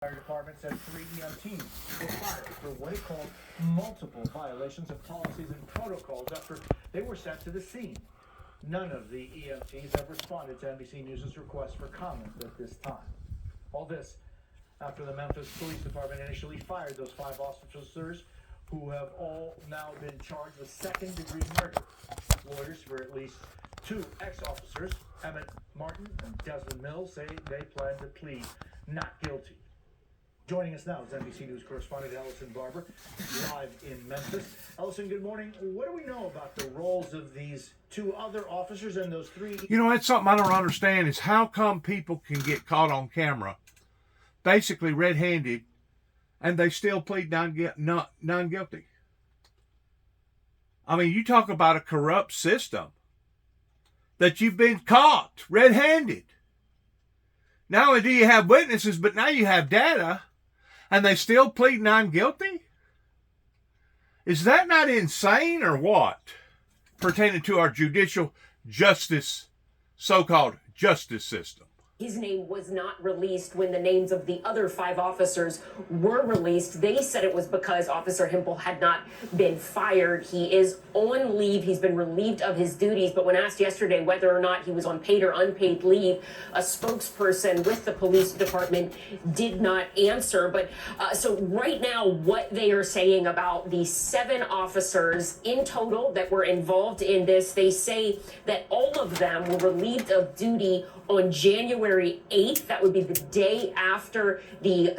Fire department said 3 EMTs were fired for what it called multiple violations of policies and protocols after they were sent to the scene. None of the EMTs have responded to NBC News' request for comment at this time. All this after the Memphis Police Department initially fired those 5 officers who have all now been charged with second-degree murder. Lawyers for at least 2 ex-officers, Emmett Martin and Desmond Mills, say they plan to plead not guilty. Joining us now is NBC News correspondent Ellison Barber, live in Memphis. Ellison, good morning. What do we know about the roles of these 2 other officers and those 3? You know, that's something I don't understand is how come people can get caught on camera, basically red-handed, and they still plead non-guilty. I mean, you talk about a corrupt system, that you've been caught red-handed. Not only do you have witnesses, but now you have data, and they still plead non-guilty? Is that not insane or what? Pertaining to our judicial justice, so-called justice system. His name was not released when the names of the other 5 officers were released. They said it was because Officer Hempel had not been fired. He is on leave. He's been relieved of his duties. But when asked yesterday whether or not he was on paid or unpaid leave, a spokesperson with the police department did not answer. But so right now, what they are saying about the 7 officers in total that were involved in this, they say that all of them were relieved of duty on January 8th. That would be the day after the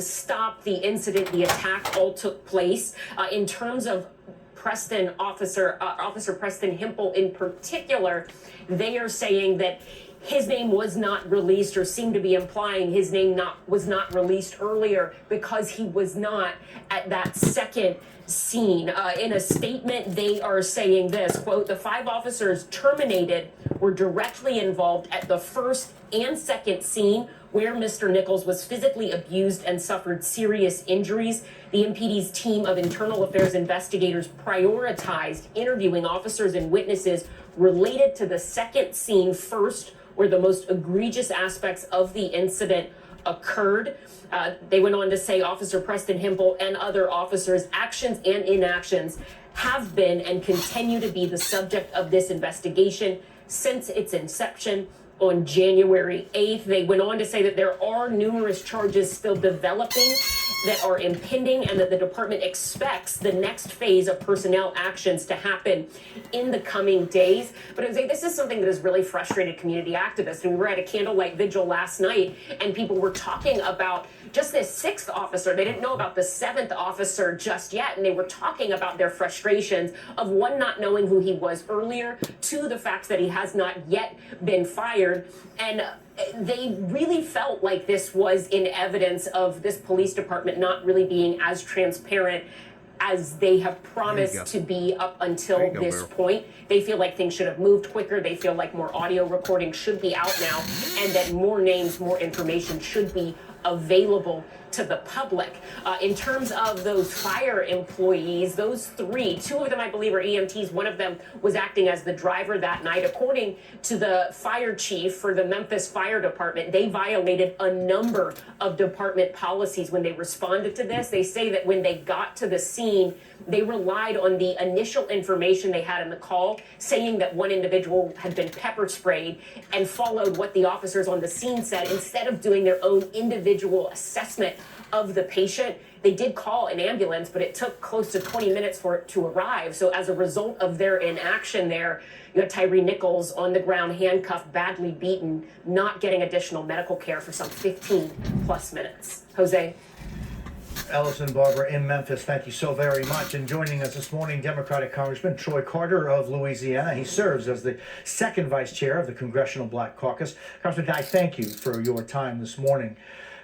incident, the attack all took place. In terms of Officer Preston Hempel in particular, they are saying that his name was not released, or seemed to be implying his name was not released earlier because he was not at that second scene. In a statement, they are saying this, quote, "The 5 officers terminated were directly involved at the first and second scene where Mr. Nichols was physically abused and suffered serious injuries. The MPD's team of internal affairs investigators prioritized interviewing officers and witnesses related to the second scene first, where the most egregious aspects of the incident occurred." They went on to say Officer Preston Hempel and other officers' actions and inactions have been and continue to be the subject of this investigation since its inception on January 8th. They went on to say that there are numerous charges still developing that are impending, and that the department expects the next phase of personnel actions to happen in the coming days. But I would say this is something that has really frustrated community activists. And we were at a candlelight vigil last night, and people were talking about just this 6th officer. They didn't know about the 7th officer just yet, and they were talking about their frustrations of, 1, not knowing who he was earlier, 2, the fact that he has not yet been fired. And they really felt like this was in evidence of this police department not really being as transparent as they have promised to be up until this point. They feel like things should have moved quicker. They feel like more audio recording should be out now, and that more names, more information should be available to the public. In terms of those fire employees, those 3, 2 of them I believe are EMTs. One of them was acting as the driver that night. According to the fire chief for the Memphis Fire Department, they violated a number of department policies when they responded to this. They say that when they got to the scene, they relied on the initial information they had in the call, saying that one individual had been pepper sprayed, and followed what the officers on the scene said instead of doing their own individual assessment of the patient. They did call an ambulance, but it took close to 20 minutes for it to arrive. So as a result of their inaction there, you had Tyree Nichols on the ground, handcuffed, badly beaten, not getting additional medical care for some 15 plus minutes. Jose? Ellison Barber in Memphis, thank you so very much. And joining us this morning, Democratic Congressman Troy Carter of Louisiana. He serves as the 2nd vice chair of the Congressional Black Caucus. Congressman, I thank you for your time this morning.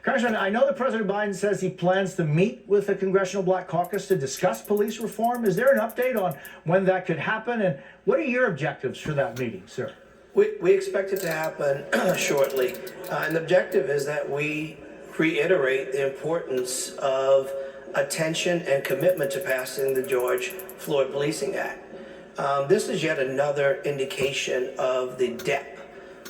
Congressman, I know that President Biden says he plans to meet with the Congressional Black Caucus to discuss police reform. Is there an update on when that could happen? And what are your objectives for that meeting, sir? We expect it to happen shortly. And the objective is that we reiterate the importance of attention and commitment to passing the George Floyd Policing Act. This is yet another indication of the depth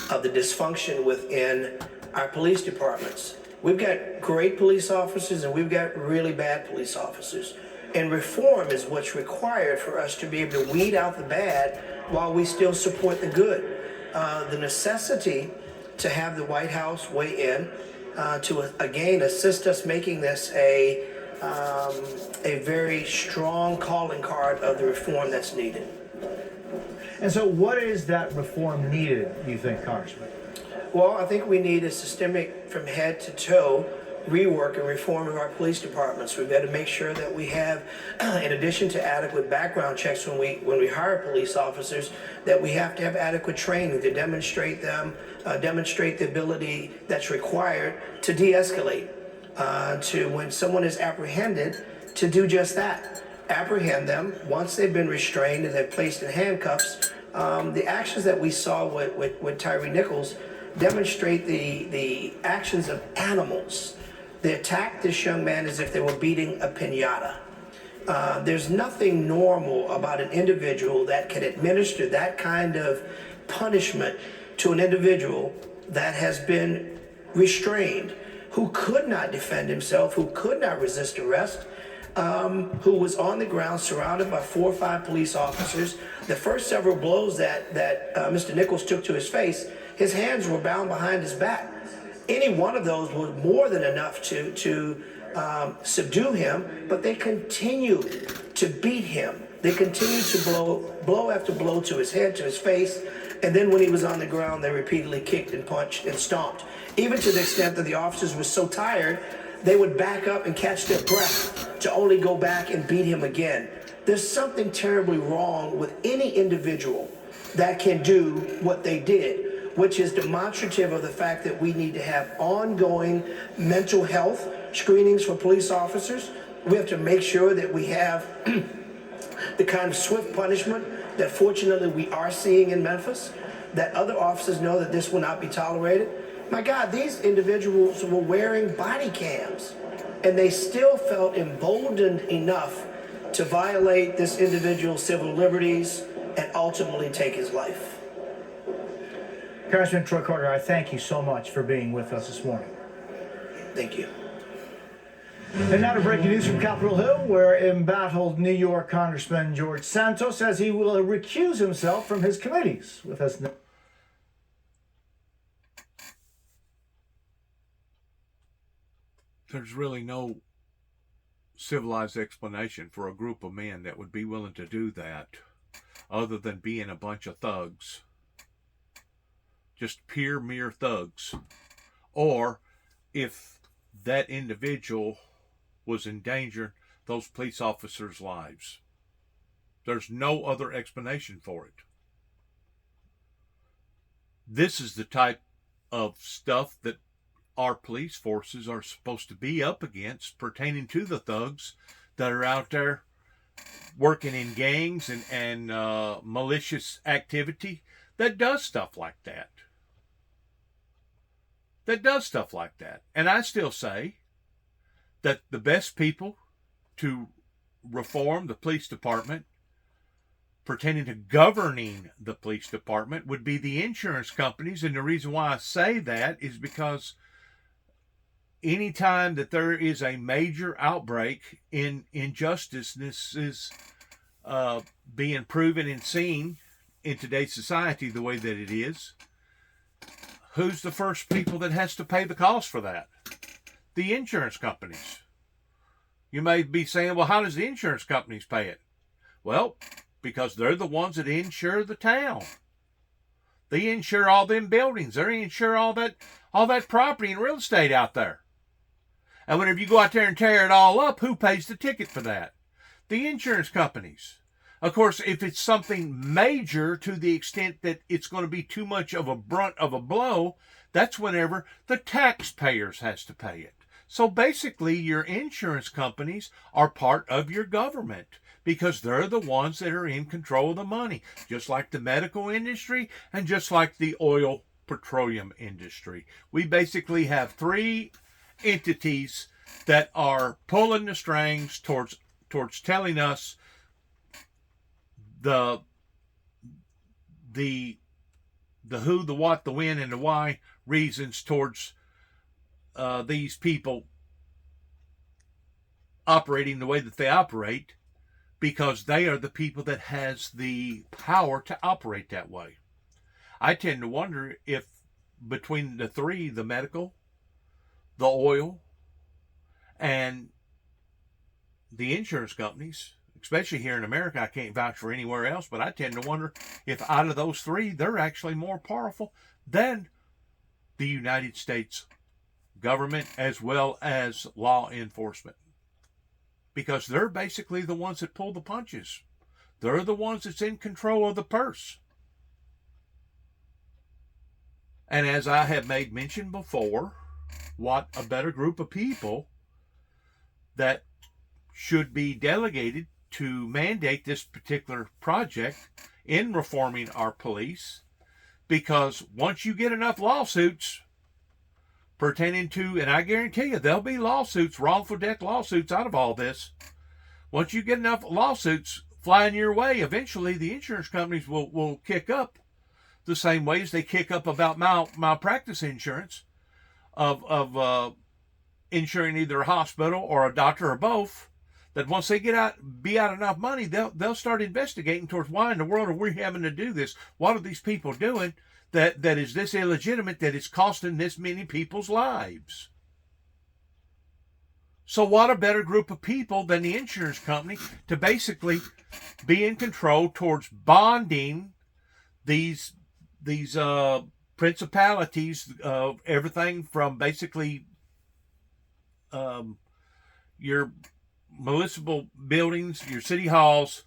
of the dysfunction within our police departments. We've got great police officers and we've got really bad police officers. And reform is what's required for us to be able to weed out the bad while we still support the good. The necessity to have the White House weigh in to again assist us making this a very strong calling card of the reform that's needed. And so what is that reform needed, you think, Congressman? Well, I think we need a systemic, from head to toe, rework and reform of our police departments. We've got to make sure that we have, in addition to adequate background checks when we hire police officers, that we have to have adequate training to demonstrate the ability that's required to de-escalate, to when someone is apprehended, to do just that. Apprehend them once they've been restrained and they're placed in handcuffs. The actions that we saw with Tyree Nichols demonstrate the actions of animals. They attacked this young man as if they were beating a piñata. There's nothing normal about an individual that can administer that kind of punishment to an individual that has been restrained, who could not defend himself, who could not resist arrest, who was on the ground surrounded by 4 or 5 police officers. The first several blows that Mr. Nichols took to his face, his hands were bound behind his back. Any one of those was more than enough to subdue him, but they continued to beat him. They continued to blow after blow to his head, to his face, and then when he was on the ground, they repeatedly kicked and punched and stomped, even to the extent that the officers were so tired, they would back up and catch their breath to only go back and beat him again. There's something terribly wrong with any individual that can do what they did, which is demonstrative of the fact that we need to have ongoing mental health screenings for police officers. We have to make sure that we have the kind of swift punishment that fortunately we are seeing in Memphis, that other officers know that this will not be tolerated. My God, these individuals were wearing body cams, and they still felt emboldened enough to violate this individual's civil liberties and ultimately take his life. Congressman Troy Carter, I thank you so much for being with us this morning. Thank you. And now to breaking news from Capitol Hill, where embattled New York Congressman George Santos says he will recuse himself from his committees. With us now. There's really no civilized explanation for a group of men that would be willing to do that other than being a bunch of thugs. Just pure, mere thugs. Or if that individual was endangering those police officers' lives. There's no other explanation for it. This is the type of stuff that our police forces are supposed to be up against pertaining to the thugs that are out there working in gangs and malicious activity that does stuff like that. And I still say that the best people to reform the police department pertaining to governing the police department would be the insurance companies. And the reason why I say that is because anytime that there is a major outbreak in injustice, this is being proven and seen in today's society the way that it is, who's the first people that has to pay the cost for that? The insurance companies. You may be saying, well, how does the insurance companies pay it? Well, because they're the ones that insure the town. They insure all them buildings. They insure all that property and real estate out there. And whenever you go out there and tear it all up, who pays the ticket for that? The insurance companies. Of course, if it's something major to the extent that it's going to be too much of a brunt of a blow, that's whenever the taxpayers has to pay it. So basically, your insurance companies are part of your government because they're the ones that are in control of the money, just like the medical industry and just like the oil petroleum industry. We basically have 3 entities that are pulling the strings towards telling us the who, the what, the when, and the why reasons towards these people operating the way that they operate, because they are the people that has the power to operate that way. I tend to wonder if between the three, the medical, the oil, and the insurance companies, especially here in America, I can't vouch for anywhere else, but I tend to wonder if out of those three, they're actually more powerful than the United States government as well as law enforcement. Because they're basically the ones that pull the punches. They're the ones that's in control of the purse. And as I have made mention before, what a better group of people that should be delegated to mandate this particular project in reforming our police. Because once you get enough lawsuits pertaining to, and I guarantee you there'll be lawsuits, wrongful death lawsuits out of all this. Once you get enough lawsuits flying your way, eventually the insurance companies will kick up the same way as they kick up about malpractice insurance of insuring either a hospital or a doctor or both. That once they be out enough money, they'll start investigating towards why in the world are we having to do this? What are these people doing that is this illegitimate, that is costing this many people's lives? So what a better group of people than the insurance company to basically be in control towards bonding these principalities, everything from basically your municipal buildings, your city halls,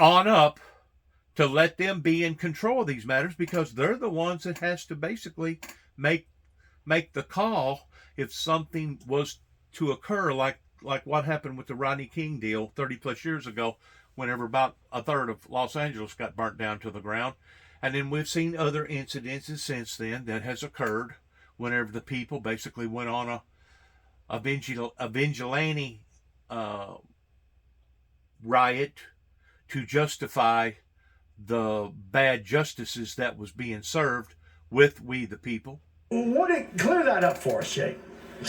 on up, to let them be in control of these matters, because they're the ones that has to basically make the call if something was to occur, like what happened with the Rodney King deal 30 plus years ago, whenever about a third of Los Angeles got burnt down to the ground. And then we've seen other incidences since then that has occurred whenever the people basically went on a vigilante riot to justify the bad justices that was being served with we the people. Clear that up for us, Jay.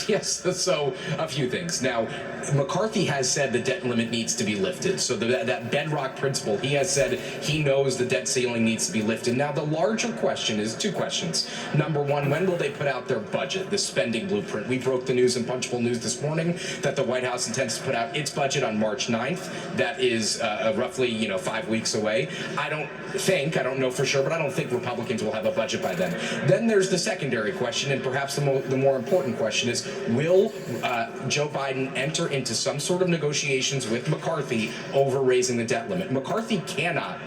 Yes, so a few things. Now, McCarthy has said the debt limit needs to be lifted. So that bedrock principle, he has said he knows the debt ceiling needs to be lifted. Now, the larger question is two questions. Number one, when will they put out their budget, the spending blueprint? We broke the news in Punchbowl News this morning that the White House intends to put out its budget on March 9th. That is roughly, 5 weeks away. I don't know for sure, but I don't think Republicans will have a budget by then. Then there's the secondary question, and perhaps the more important question is, will Joe Biden enter into some sort of negotiations with McCarthy over raising the debt limit? McCarthy cannot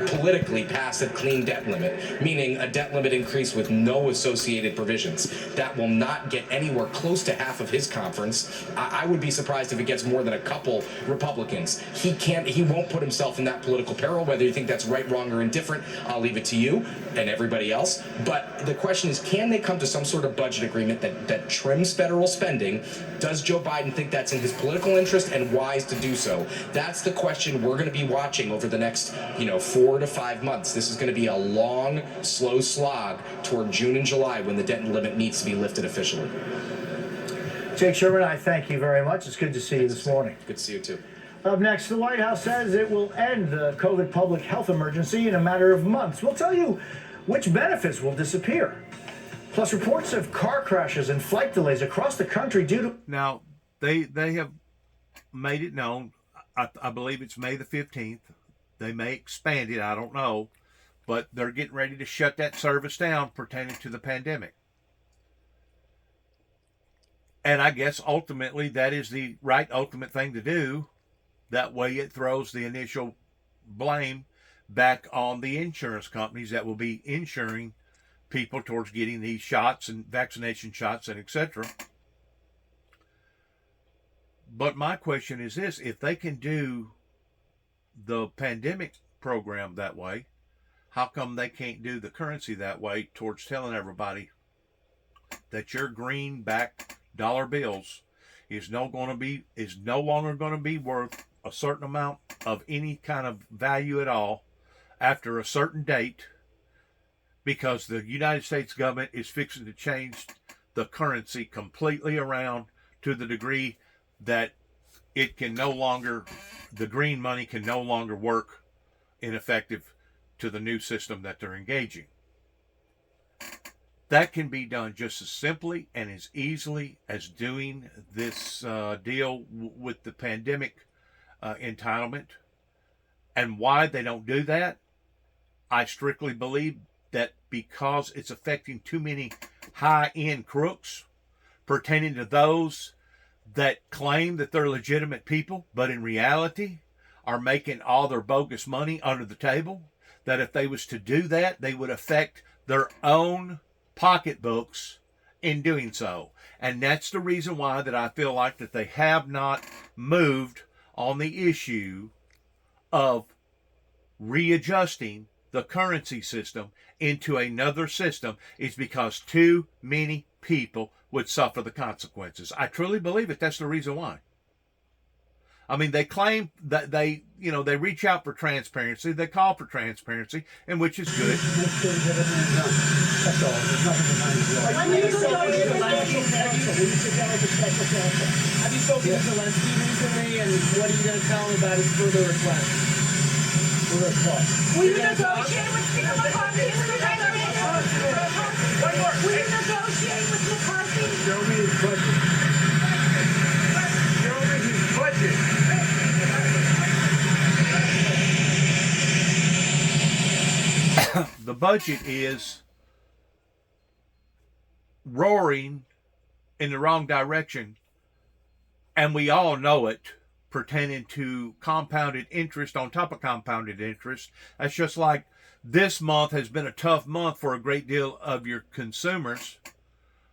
politically pass a clean debt limit, meaning a debt limit increase with no associated provisions. That will not get anywhere close to half of his conference. I would be surprised if it gets more than a couple Republicans. He won't put himself in that political peril. Whether you think that's right, wrong, or indifferent, I'll leave it to you and everybody else. But the question is, can they come to some sort of budget agreement that trims federal spending? Does Joe Biden think that's in his political interest and wise to do so? That's the question we're going to be watching over the next 4 to 5 months. This is going to be a long, slow slog toward June and July when the debt limit needs to be lifted officially. Jake Sherman, I thank you very much. It's good to see you this morning. Good to see you too. Up next, the White House says it will end the COVID public health emergency in a matter of months. We'll tell you which benefits will disappear. Plus, reports of car crashes and flight delays across the country due to... Now, they have made it known, I believe it's May the 15th. They may expand it, I don't know. But they're getting ready to shut that service down pertaining to the pandemic. And I guess ultimately that is the right ultimate thing to do. That way it throws the initial blame back on the insurance companies that will be insuring people towards getting these shots and vaccination shots and etc. But my question is this: if they can do the pandemic program that way, how come they can't do the currency that way towards telling everybody that your greenback dollar bills is no longer going to be worth a certain amount of any kind of value at all after a certain date, because the United States government is fixing to change the currency completely around to the degree that it can no longer, the green money can no longer work ineffective to the new system that they're engaging. That can be done just as simply and as easily as doing this deal with the pandemic entitlement. And why they don't do that, I strictly believe that because it's affecting too many high-end crooks pertaining to those that claim that they're legitimate people, but in reality are making all their bogus money under the table, that if they was to do that, they would affect their own pocketbooks in doing so. And that's the reason why that I feel like that they have not moved on the issue of readjusting the currency system into another system, is because too many people would suffer the consequences. I truly believe it. That's the reason why. I mean, they claim that they reach out for transparency. They call for transparency, and which is good. That's all. There's nothing behind Have you spoken to Zelensky recently, and what are you going to tell him about his further request? Will you negotiate with Speaker McCarthy? Will you negotiate with McCarthy? Show me his budget. Show me his budget. The budget is roaring in the wrong direction, and we all know it, pertaining to compounded interest on top of compounded interest. That's just like this month has been a tough month for a great deal of your consumers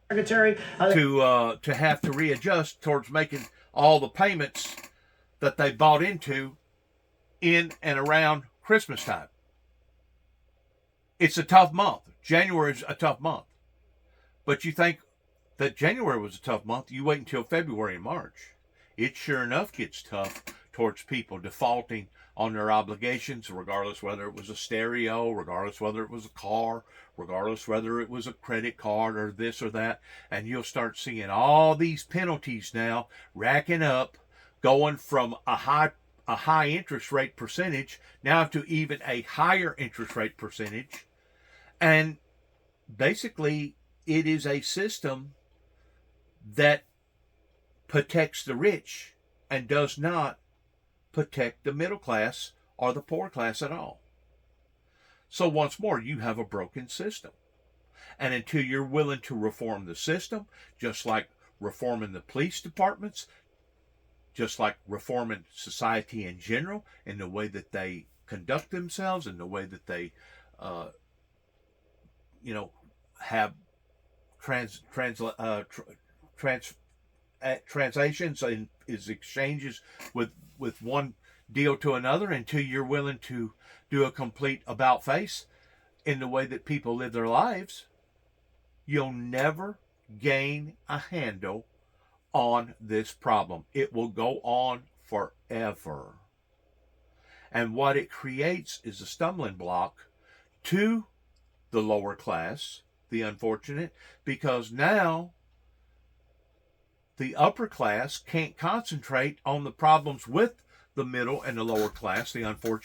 Secretary, to have to readjust towards making all the payments that they bought into in and around Christmas time. It's a tough month. January is a tough month. But you think that January was a tough month, you wait until February and March. It sure enough gets tough towards people defaulting on their obligations, regardless whether it was a stereo, regardless whether it was a car, regardless whether it was a credit card or this or that. And you'll start seeing all these penalties now racking up, going from a high interest rate percentage now to even a higher interest rate percentage. And basically, it is a system that protects the rich and does not protect the middle class or the poor class at all. So once more, you have a broken system. And until you're willing to reform the system, just like reforming the police departments, just like reforming society in general, in the way that they conduct themselves, in the way that they, have transactions and is exchanges with one deal to another, until you're willing to do a complete about face in the way that people live their lives, you'll never gain a handle on this problem. It will go on forever. And what it creates is a stumbling block to the lower class, the unfortunate, because now the upper class can't concentrate on the problems with the middle and the lower class, the unfortunate.